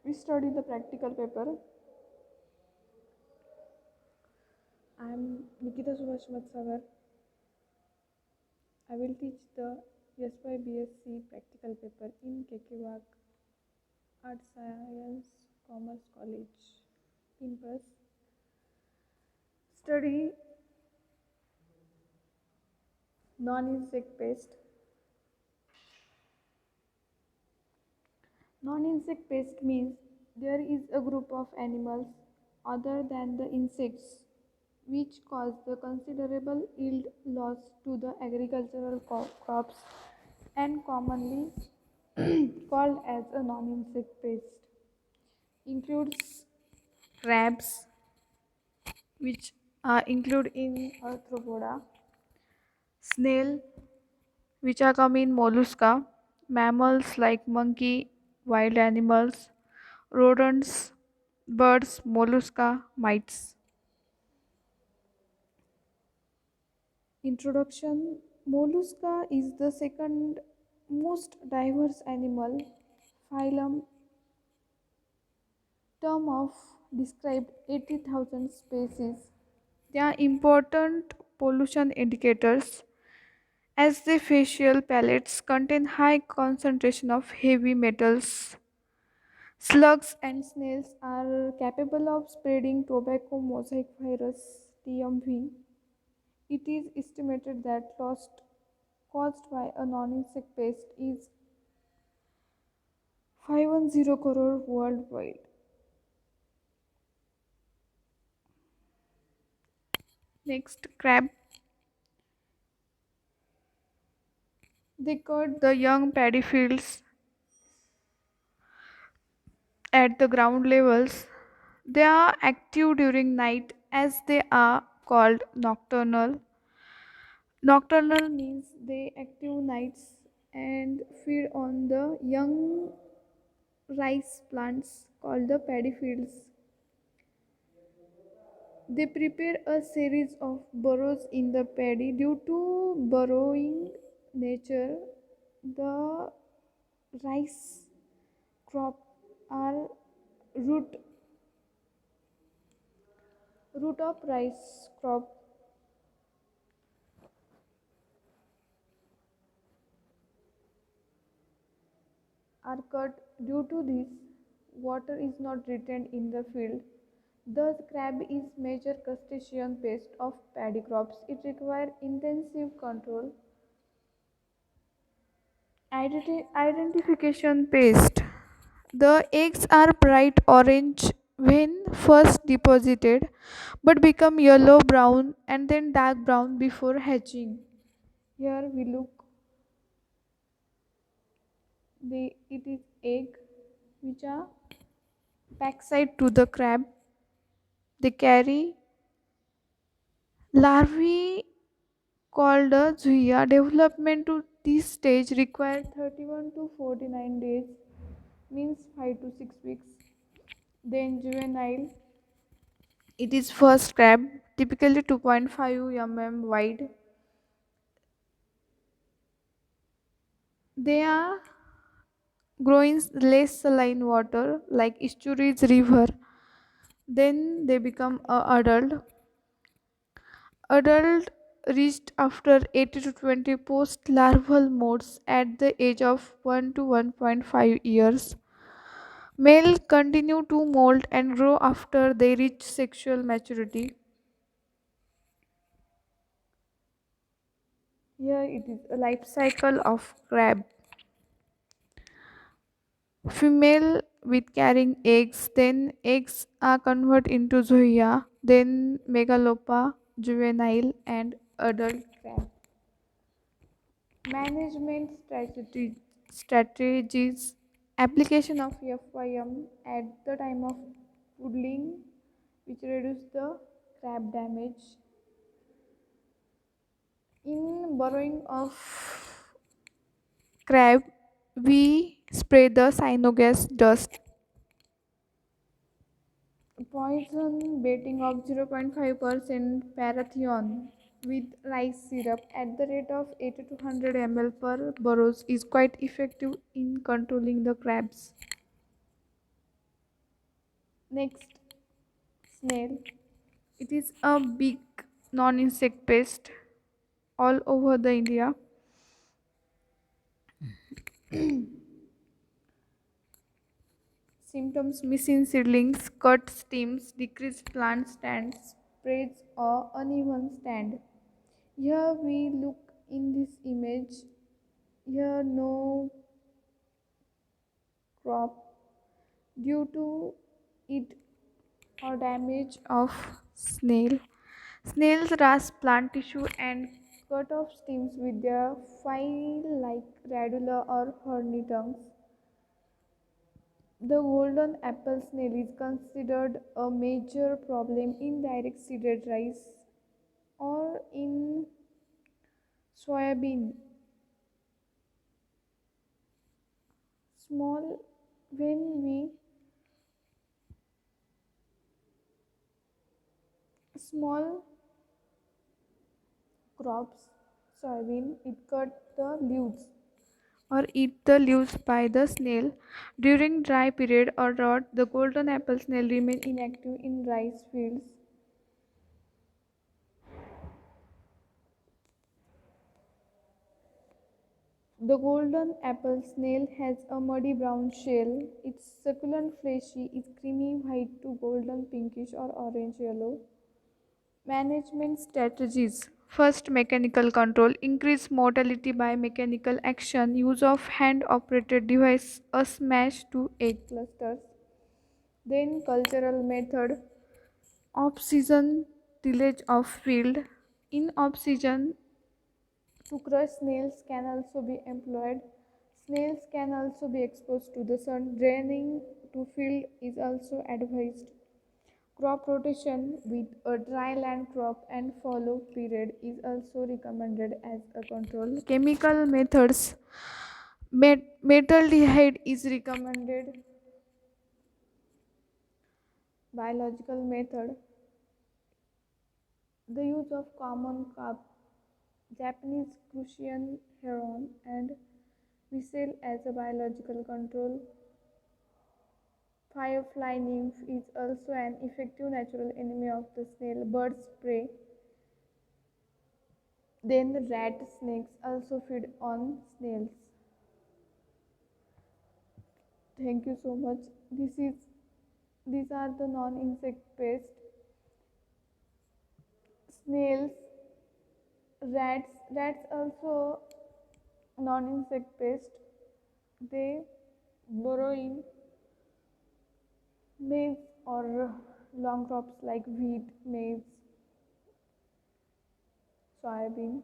We study the practical paper. I am Nikita Subhash Matsagar. I will teach the SYBSC practical paper in KK Arts Science Commerce College campus. Study non-insect pest. Non-insect pest means there is a group of animals other than the insects which cause the considerable yield loss to the agricultural crops and commonly called as a non-insect pest. Includes crabs which are included in arthropoda, snail which are come in mollusca, mammals like monkey, wild animals, rodents, birds, mollusca, mites. Introduction. Mollusca is the second most diverse animal phylum term of described 80,000 species. They are important pollution indicators as the facial pellets contain high concentration of heavy metals. Slugs and snails are capable of spreading tobacco mosaic virus TMV. It is estimated that loss caused by a non-insect pest is 510 crore worldwide. Next, crab. They cut the young paddy fields at the ground levels. They are active during night as they are called nocturnal. Nocturnal means they active nights and feed on the young rice plants called the paddy fields. They prepare a series of burrows in the paddy. Due to burrowing nature, the rice crop are root root of rice crop are cut. Due to this, water is not retained in the field. Thus, crab is major crustacean pest of paddy crops. It requires intensive control. Identification paste. The eggs are bright orange when first deposited but become yellow brown and then dark brown before hatching. Here we look it is egg which are backside to the crab. They carry larvae called a zooia. Development to this stage requires 31 to 49 days, means 5 to 6 weeks. Then juvenile, it is first crab, typically 2.5 mm wide. They are grow in less saline water like estuaries, river. Then they become a adult. Adult reached after 80 to 20 post larval modes at the age of 1 to 1.5 years. Male continue to molt and grow after they reach sexual maturity. Here it is a life cycle of crab. Female with carrying eggs, then eggs are converted into zoea, then megalopa, juvenile and adult crab. Management strategies. Application of FYM at the time of foodling, which reduce the crab damage. In burrowing of crab, we spray the cyanogas dust. Poison baiting of 0.5% parathion with rice syrup at the rate of 80 to 100 ml per burrows is quite effective in controlling the crabs. Next, snail. It is a big non-insect pest all over the India. Symptoms: missing seedlings, cut stems, decreased plant stands, spreads or uneven stand. Here we look in this image. Here no crop due to it or damage of snail. Snails rasp plant tissue and cut off stems with their file-like radula or horny tongues. The golden apple snail is considered a major problem in direct seeded rice or in soybean. Small when we small crops soybean it cut the leaves or eat the leaves by the snail. During dry period or drought, the golden apple snail remain inactive in rice fields. The golden apple snail has a muddy brown shell. Its succulent fleshy is creamy white to golden pinkish or orange yellow. Management strategies. First, mechanical control. Increase mortality by mechanical action. Use of hand operated device. A smash to egg clusters. Then, cultural method. Off season tillage of field. In off season, to crush snails can also be employed. Snails can also be exposed to the sun. Draining to field is also advised. Crop rotation with a dry land crop and fallow period is also recommended as a control. Chemical methods. Metaldehyde is recommended. Biological method. The use of common carp, Japanese crucian heron, and whistle as a biological control. Firefly nymph is also an effective natural enemy of the snail. Bird spray. Then rat snakes also feed on snails. Thank you so much. These are the non-insect pests. Snails, rats. Rats also non-insect pest. They burrow in maize or long crops like wheat, maize, soybean.